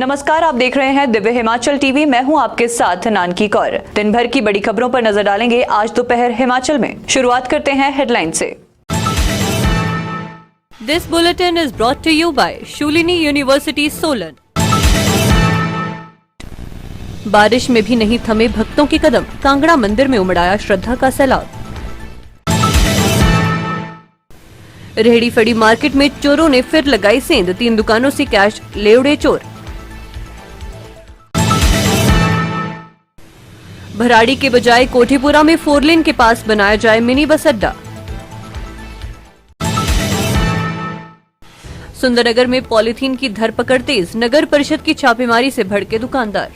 नमस्कार, आप देख रहे हैं दिव्य हिमाचल टीवी। मैं हूं आपके साथ नानकी कौर। दिन भर की बड़ी खबरों पर नजर डालेंगे आज दोपहर हिमाचल में। शुरुआत करते हैं हेडलाइन से। This bulletin is brought to you by Shoolini University Solan. बारिश में भी नहीं थमे भक्तों के कदम, कांगड़ा मंदिर में उमड़ा श्रद्धा का सैलाब। रेहड़ी फड़ी मार्केट में चोरों ने फिर लगाई सेंध, 3 दुकानों से कैश ले उड़े चोर। भराड़ी के बजाय कोठीपुरा में 4 लेन के पास बनाया जाए मिनी बस अड्डा। सुंदरनगर में पॉलीथीन की धरपकड़ तेज, नगर परिषद की छापेमारी से भड़के दुकानदार।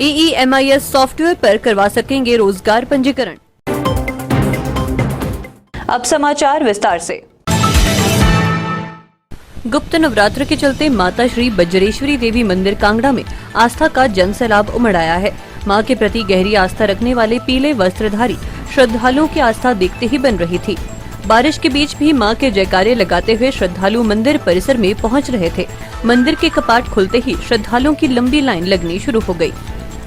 EEMIS सॉफ्टवेयर पर करवा सकेंगे रोजगार पंजीकरण। अब समाचार विस्तार से। गुप्त नवरात्र के चलते माता श्री बज्रेश्वरी देवी मंदिर कांगड़ा में आस्था का जनसैलाब उमड़ आया है। मां के प्रति गहरी आस्था रखने वाले पीले वस्त्रधारी श्रद्धालुओं की आस्था देखते ही बन रही थी। बारिश के बीच भी मां के जयकारे लगाते हुए श्रद्धालु मंदिर परिसर में पहुंच रहे थे। मंदिर के कपाट खुलते ही श्रद्धालुओं की लंबी लाइन लगनी शुरू हो गई।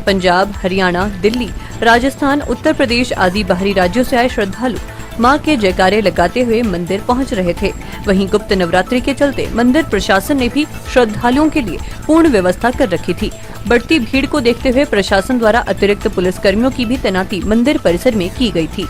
पंजाब, हरियाणा, दिल्ली, राजस्थान, उत्तर प्रदेश आदि बाहरी राज्यों से आए श्रद्धालु मां के जयकारे लगाते हुए मंदिर पहुंच रहे थे। वहीं गुप्त नवरात्रि के चलते मंदिर प्रशासन ने भी श्रद्धालुओं के लिए पूर्ण व्यवस्था कर रखी थी। बढ़ती भीड़ को देखते हुए प्रशासन द्वारा अतिरिक्त पुलिस कर्मियों की भी तैनाती मंदिर परिसर में की गई थी।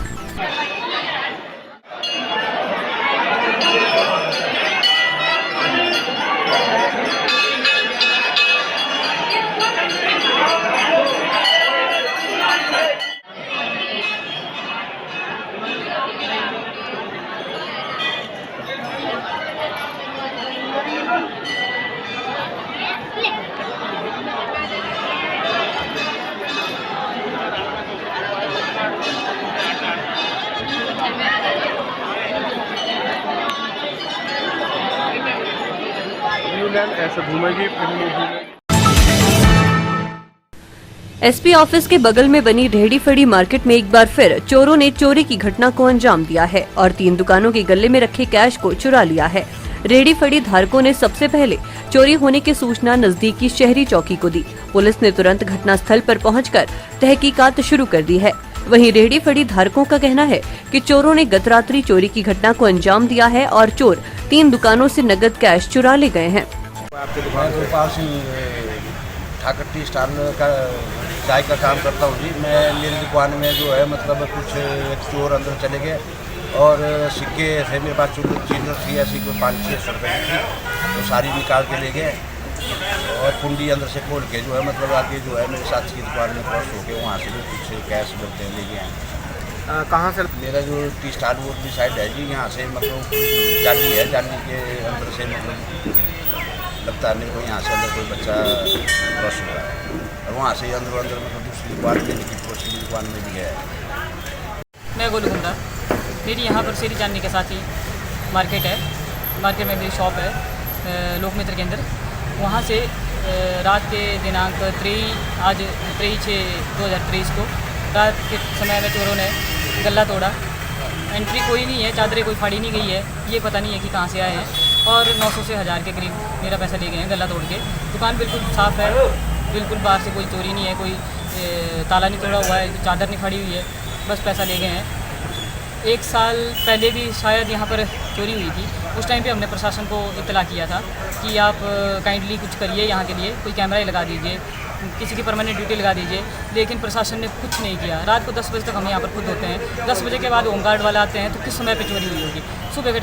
ऐसे घूमेगी। एसपी ऑफिस के बगल में बनी रेहड़ी फड़ी मार्केट में एक बार फिर चोरों ने चोरी की घटना को अंजाम दिया है और 3 दुकानों के गले में रखे कैश को चुरा लिया है। रेहड़ी फड़ी धारकों ने सबसे पहले चोरी होने की सूचना नजदीकी शहरी चौकी को दी। पुलिस ने तुरंत घटनास्थल पर पहुंचकर तहकीकात शुरू कर दी है। वहीं रेहड़ी फड़ी धारकों का कहना है कि चोरों ने गत रात्रि चोरी की घटना को अंजाम दिया है और चोर 3 दुकानों से नगद कैश चुरा ले गए हैं। आपके दुकान के पास ठाकर टी स्टाल का चाय का काम करता हूँ जी। मैं मेरी दुकान में जो है मतलब कुछ चोर अंदर चले गए और सिक्के थे मेरे पास, चिल्लर थी ऐसी कोई 500-600 रुपये की थी, तो सारी निकाल के ले गए और कुंडी अंदर से खोल के जो है मतलब आगे जो है मेरे साथी की दुकान में क्रॉस होके वहाँ से भी कुछ कैश बोलते ले गए हैं। कहाँ से? मेरा जो टी स्टाल वो भी साइड है जी, यहाँ से मतलब जाली है, जाली के अंदर से मतलब लगता है मेरे को यहाँ से अंदर कोई बच्चा क्रॉस हुआ है और वहाँ से अंदर मतलब दूसरी दुकान में लेकिन दूसरी दुकान में भी गया है। मैं गोलू गुंडा, मेरी यहाँ पर शेरी जानने के साथ ही मार्केट है। मार्केट में मेरी शॉप है लोकमित्र के अंदर। वहाँ से रात के दिनांक 23/6/2023 को रात के समय में चोरों ने गला तोड़ा। एंट्री कोई नहीं है, चादरें कोई फाड़ी नहीं गई है, ये पता नहीं है कि कहाँ से आए हैं और 900 से 1000 के करीब मेरा पैसा ले गए हैं गला तोड़ के। दुकान बिल्कुल साफ़ है, बिल्कुल बाहर से कोई चोरी नहीं है, कोई ताला नहीं तोड़ा हुआ है, चादर नहीं फाड़ी हुई है, बस पैसा ले गए हैं। 1 साल पहले भी शायद यहाँ पर चोरी हुई थी। उस टाइम पे हमने प्रशासन को इत्तला किया था कि आप काइंडली कुछ करिए, यहाँ के लिए कोई कैमरा ही लगा दीजिए, किसी की परमानेंट ड्यूटी लगा दीजिए, लेकिन प्रशासन ने कुछ नहीं किया। रात को 10 बजे तक हम यहाँ पर खुद होते हैं। 10 बजे के बाद होमगार्ड वाले आते हैं, तो किस समय पे चोरी हुई होगी? सुबह के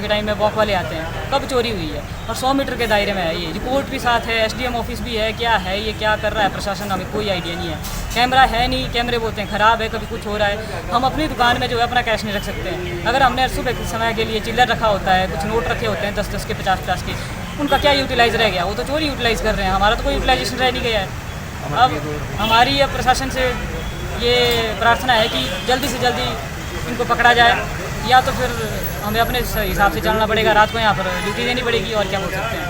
टाइम में वॉक वाले आते हैं, कब चोरी हुई है? और 100 मीटर के दायरे में है ये। रिपोर्ट भी साथ है, SDM ऑफिस भी है। क्या है ये, क्या कर रहा है प्रशासन, हमें कोई आइडिया नहीं है। कैमरा है नहीं, कैमरे बोलते हैं ख़राब है, कभी कुछ हो रहा है। हम अपनी दुकान में जो है अपना कैश नहीं रख सकते हैं। अगर हमने सुबह के समय के लिए चिल्लर रखा होता है, कुछ नोट रखे होते हैं 10-10 के, 50-50 के, उनका क्या यूटिलाइज़ रह गया? वो तो चोरी यूटिलाइज़ कर रहे हैं, हमारा तो कोई यूटिलाइजेशन रह नहीं गया है। अब हमारी अब प्रशासन से ये प्रार्थना है कि जल्दी से जल्दी इनको पकड़ा जाए, या तो फिर हमें अपने हिसाब से चलना पड़ेगा। रात को यहाँ पर ड्यूटी देनी पड़ेगी, और क्या बोल सकते हैं।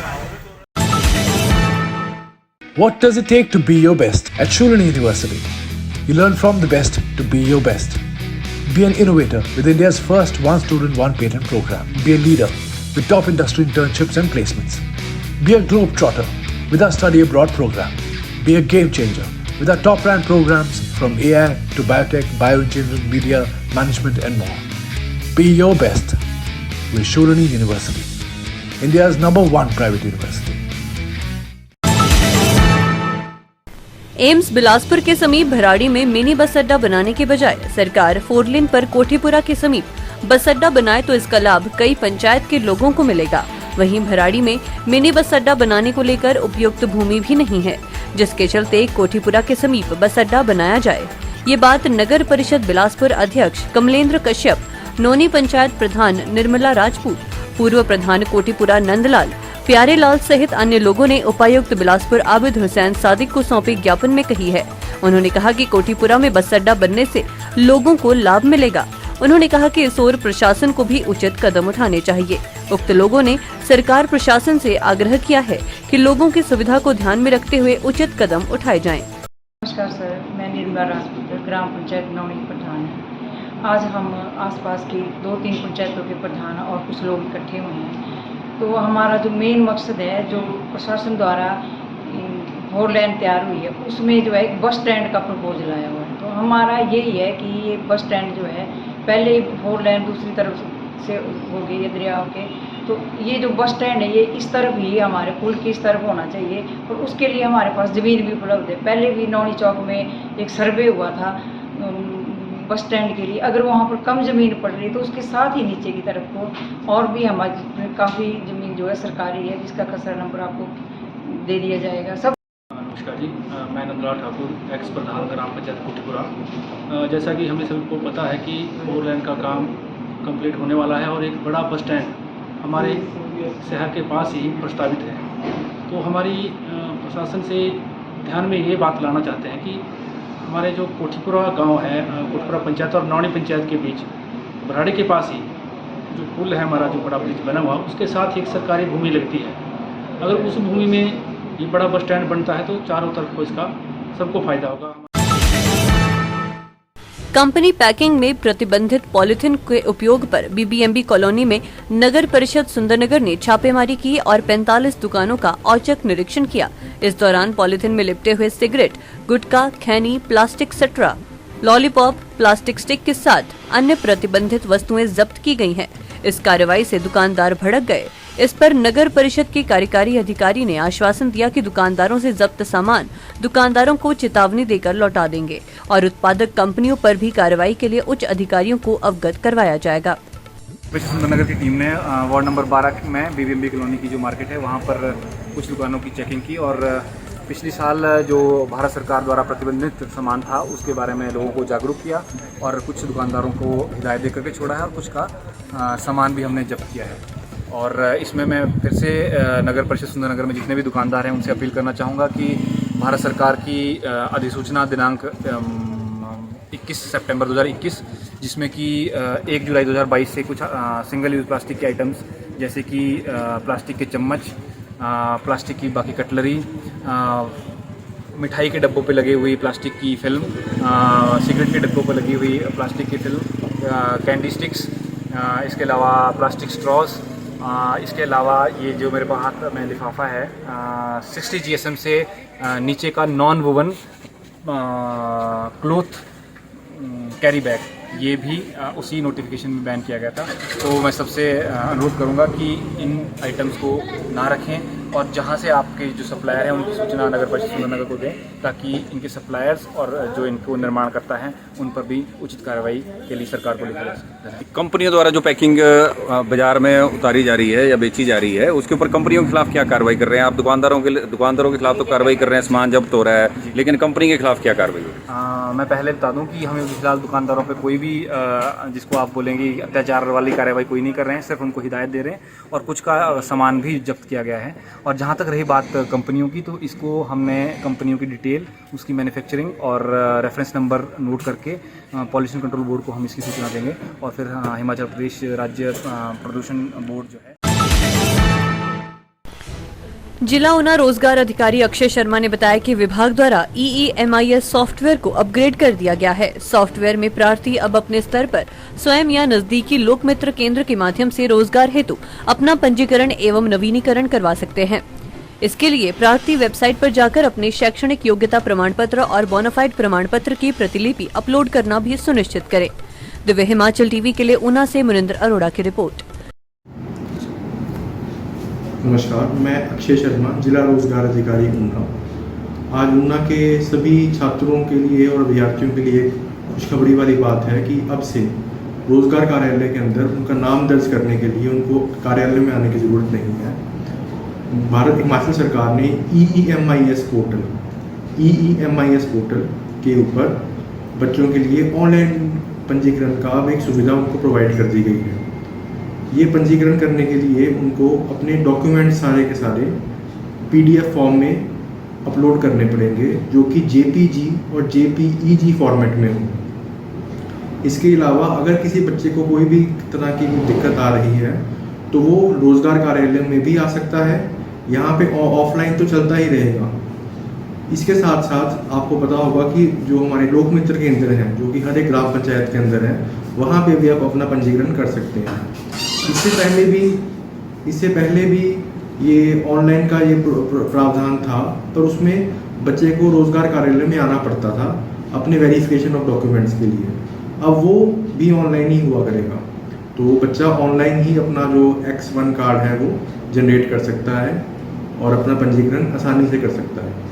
What does it take to be your best? At Shulini University, you learn from the best to be your best. Be an innovator with India's first one student, one patent program. Be a leader with top industry internships and placements. Be a globetrotter with our study abroad program. Be a game changer with our top ranked programs from AI to biotech, bioengineering, media, management and more. Be your best with Shulani University, India's #1 private university. AIIMS Bilaspur के समीप भराड़ी में mini bus अड्डा बनाने के बजाय सरकार 4 लेन पर कोठीपुरा के समीप बस अड्डा बनाए तो इसका लाभ कई पंचायत के लोगों को मिलेगा। वहीं भराड़ी में मिनी बस अड्डा बनाने को लेकर उपयुक्त भूमि भी नहीं है, जिसके चलते कोठीपुरा के समीप बस अड्डा बनाया जाए। ये बात नगर परिषद बिलासपुर अध्यक्ष कमलेंद्र कश्यप, नोनी पंचायत प्रधान निर्मला राजपूत, पूर्व प्रधान कोठीपुरा नंदलाल, प्यारेलाल सहित अन्य लोगों ने उपायुक्त बिलासपुर आबिद हुसैन सादिक को सौंपे ज्ञापन में कही है। उन्होंने कहा कि कोठीपुरा में बस अड्डा बनने से लोगों को लाभ मिलेगा। उन्होंने कहा कि इस ओर प्रशासन को भी उचित कदम उठाने चाहिए। उक्त लोगों ने सरकार प्रशासन से आग्रह किया है कि लोगों की सुविधा को ध्यान में रखते हुए उचित कदम उठाए जाएं। नमस्कार सर, मैं निर्मला राजपूत, ग्राम पंचायत नौनी प्रधान है। आज हम आसपास की 2-3 पंचायतों के प्रधान और कुछ लोग इकट्ठे हुए हैं। तो हमारा जो मेन मकसद है, जो प्रशासन द्वारा 4 लेन तैयार हुई है, उसमें जो है एक बस स्टैंड का प्रपोजल आया हुआ है। तो हमारा यही है कि ये बस स्टैंड जो है पहले 4 लेन दूसरी तरफ से होगी ये दरिया के, तो ये जो बस स्टैंड है ये इस तरफ ही हमारे पुल की इस तरफ होना चाहिए और उसके लिए हमारे पास ज़मीन भी उपलब्ध है। पहले भी नौनी चौक में एक सर्वे हुआ था बस स्टैंड के लिए, अगर वहाँ पर कम ज़मीन पड़ रही तो उसके साथ ही नीचे की तरफ को और भी हमारी काफ़ी ज़मीन जो है सरकारी है, जिसका खसरा नंबर आपको दे दिया जाएगा। सब नमस्कार जी, मैं नंदलाल ठाकुर, एक्स प्रधान ग्राम पंचायत कोठीपुरा। जैसा कि हमें सबको पता है कि 4 लेन का काम कंप्लीट होने वाला है और एक बड़ा बस स्टैंड हमारे शहर के पास ही प्रस्तावित है। तो हमारी प्रशासन से ध्यान में ये बात लाना चाहते हैं कि हमारे जो कोठीपुरा गांव है, कोठीपुरा पंचायत और नौनी पंचायत के बीच भराड़ी के पास ही जो पुल है हमारा, जो बड़ा ब्रिज बना हुआ, उसके साथ ही एक सरकारी भूमि लगती है। अगर उस भूमि में ये बड़ा बस स्टैंड बनता है तो चारों तरफ को इसका सबको फायदा होगा। कंपनी पैकिंग में प्रतिबंधित पॉलिथीन के उपयोग पर बीबीएमबी कॉलोनी में नगर परिषद सुंदरनगर ने छापेमारी की और 45 दुकानों का औचक निरीक्षण किया। इस दौरान पॉलिथीन में लिपटे हुए सिगरेट, गुटखा, खैनी, प्लास्टिक सट्रा, लॉलीपॉप, प्लास्टिक स्टिक के साथ अन्य प्रतिबंधित वस्तुएं जब्त की गई हैं। इस कार्रवाई से दुकानदार भड़क गए। इस पर नगर परिषद के कार्यकारी अधिकारी ने आश्वासन दिया कि दुकानदारों से जब्त सामान दुकानदारों को चेतावनी देकर लौटा देंगे और उत्पादक कंपनियों पर भी कार्रवाई के लिए उच्च अधिकारियों को अवगत करवाया जाएगा। सुंदरनगर की टीम ने वार्ड नंबर 12 में बीबीएमबी कॉलोनी की जो मार्केट है वहाँ पर कुछ दुकानों की चेकिंग की और पिछले साल जो भारत सरकार द्वारा प्रतिबंधित सामान था उसके बारे में लोगों को जागरूक किया और कुछ दुकानदारों को हिदायत दे करके छोड़ा है और कुछ का सामान भी हमने जब्त किया है। और इसमें मैं फिर से नगर परिषद सुंदरनगर में जितने भी दुकानदार हैं उनसे अपील करना चाहूँगा कि भारत सरकार की अधिसूचना दिनांक 21 सितंबर 2021 जिसमें कि 1 जुलाई 2022 से कुछ सिंगल यूज़ प्लास्टिक के आइटम्स जैसे कि प्लास्टिक के चम्मच, प्लास्टिक की बाकी कटलरी, मिठाई के डब्बों पे लगी हुई प्लास्टिक की फिल्म, सिगरेट के डब्बों पर लगी हुई प्लास्टिक की फिल्म, कैंडी स्टिक्स, इसके अलावा प्लास्टिक स्ट्रॉज, इसके अलावा ये जो मेरे पास हाथ में लिफाफा है 60 GSM से नीचे का non woven cloth carry bag, ये भी उसी नोटिफिकेशन में बैन किया गया था। तो मैं सबसे अनुरोध करूंगा कि इन आइटम्स को ना रखें और जहां से आपके जो सप्लायर हैं उनकी सूचना नगर परिषद सुंदरनगर को दें ताकि इनके सप्लायर्स और जो इनको निर्माण करता है उन पर भी उचित कार्रवाई के लिए सरकार को लिखा जा सकता है। कंपनियों द्वारा जो पैकिंग बाजार में उतारी जा रही है या बेची जा रही है उसके ऊपर कंपनियों के खिलाफ क्या कार्रवाई कर रहे हैं आप? दुकानदारों के खिलाफ तो कार्रवाई कर रहे हैं, सामान जब्त हो रहा है, लेकिन कंपनी के खिलाफ क्या कार्रवाई हो रही है? मैं पहले बता दूं कि हमें फिलहाल दुकानदारों पे कोई भी जिसको आप बोलेंगे अत्याचार वाली कार्रवाई कोई नहीं कर रहे हैं, सिर्फ उनको हिदायत दे रहे हैं और कुछ का सामान भी जब्त किया गया है। और जहाँ तक रही बात कंपनियों की, तो इसको हमने कंपनियों की डिटेल, उसकी मैन्युफैक्चरिंग और रेफरेंस नंबर नोट करके पॉल्यूशन कंट्रोल बोर्ड को हम इसकी सूचना देंगे और फिर हिमाचल प्रदेश राज्य प्रदूषण बोर्ड जो है। जिला ऊना रोजगार अधिकारी अक्षय शर्मा ने बताया कि विभाग द्वारा EEMIS सॉफ्टवेयर को अपग्रेड कर दिया गया है। सॉफ्टवेयर में प्रार्थी अब अपने स्तर पर स्वयं या नजदीकी लोकमित्र केंद्र के माध्यम से रोजगार हेतु अपना पंजीकरण एवं नवीनीकरण करवा सकते हैं। इसके लिए प्रार्थी वेबसाइट पर जाकर अपने शैक्षणिक योग्यता प्रमाण पत्र और बोनाफाइड प्रमाण पत्र की प्रतिलिपि अपलोड करना भी सुनिश्चित करें। दिव्य हिमाचल टीवी के लिए ऊना से मुनिंद्र अरोड़ा की रिपोर्ट। नमस्कार, मैं अक्षय शर्मा, जिला रोजगार अधिकारी ऊना। आज ऊना के सभी छात्रों के लिए और विद्यार्थियों के लिए खुशखबरी वाली बात है कि अब से रोजगार कार्यालय के अंदर उनका नाम दर्ज करने के लिए उनको कार्यालय में आने की ज़रूरत नहीं है। भारत हिमाचल सरकार ने EEMIS पोर्टल के ऊपर बच्चों के लिए ऑनलाइन पंजीकरण का एक सुविधा उनको प्रोवाइड कर दी गई है। ये पंजीकरण करने के लिए उनको अपने डॉक्यूमेंट सारे के सारे PDF फॉर्म में अपलोड करने पड़ेंगे, जो कि JPG और JPEG फॉर्मेट में हो। इसके अलावा अगर किसी बच्चे को कोई भी तरह की दिक्कत आ रही है तो वो रोज़गार कार्यालय में भी आ सकता है। यहाँ पे ऑफलाइन तो चलता ही रहेगा। इसके साथ साथ आपको पता होगा कि जो हमारे लोक मित्र केंद्र हैं, जो कि हर एक ग्राम पंचायत के अंदर है, वहाँ पे भी आप अपना पंजीकरण कर सकते हैं। इससे पहले भी ये ऑनलाइन का ये प्रावधान था, पर उसमें बच्चे को रोजगार कार्यालय में आना पड़ता था अपने वेरिफिकेशन ऑफ डॉक्यूमेंट्स के लिए। अब वो भी ऑनलाइन ही हुआ करेगा, तो बच्चा ऑनलाइन ही अपना जो X1 कार्ड है वो जनरेट कर सकता है और अपना पंजीकरण आसानी से कर सकता है।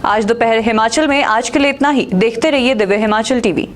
आज दोपहर हिमाचल में आज के लिए इतना ही। देखते रहिए दिव्य हिमाचल टीवी।